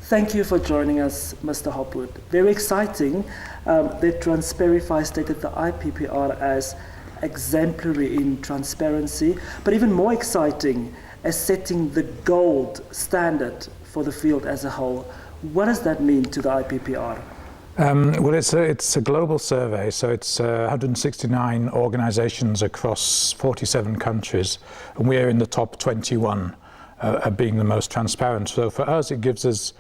Thank you for joining us, Mr. Hopwood. Very exciting that TRANSPARIFY stated the IPPR as exemplary in transparency, but even more exciting as setting the gold standard for the field as a whole. What does that mean to the IPPR? Well, it's a global survey, so it's 169 organizations across 47 countries, and we're in the top 21 being the most transparent. So for us, it gives us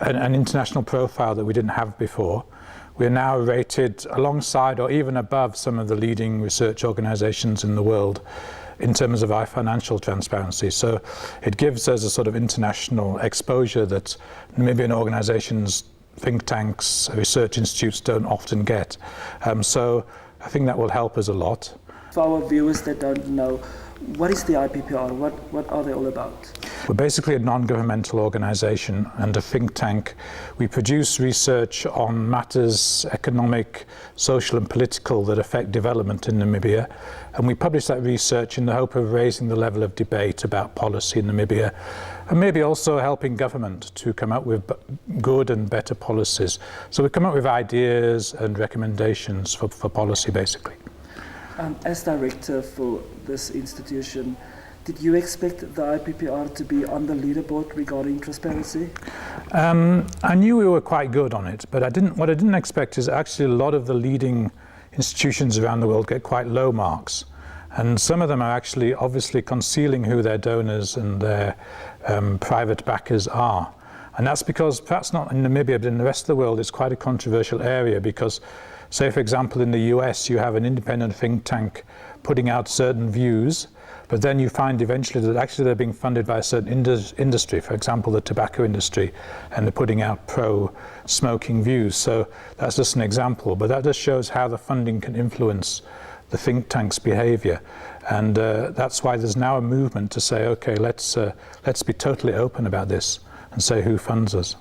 an international profile that we didn't have before. We're now rated alongside or even above some of the leading research organizations in the world in terms of our financial transparency. So it gives us a sort of international exposure that Namibian organizations, think tanks, research institutes don't often get. So I think that will help us a lot. For our viewers that don't know, what is the IPPR? What are they all about? We're basically a non-governmental organization and a think tank. We produce research on matters economic, social and political that affect development in Namibia. And we publish that research in the hope of raising the level of debate about policy in Namibia, and maybe also helping government to come up with good and better policies. So we come up with ideas and recommendations for policy, basically. As director for this institution, did you expect the IPPR to be on the leaderboard regarding transparency? I knew we were quite good on it, but what I didn't expect is actually a lot of the leading institutions around the world get quite low marks. And some of them are actually obviously concealing who their donors and their private backers are. And that's because, perhaps not in Namibia, but in the rest of the world, it's quite a controversial area because, say, for example, in the US, you have an independent think tank putting out certain views, but then you find eventually that actually they're being funded by a certain industry, for example, the tobacco industry, and they're putting out pro-smoking views. So that's just an example, but that just shows how the funding can influence the think tank's behavior. And that's why there's now a movement to say, okay, let's be totally open about this and say who funds us.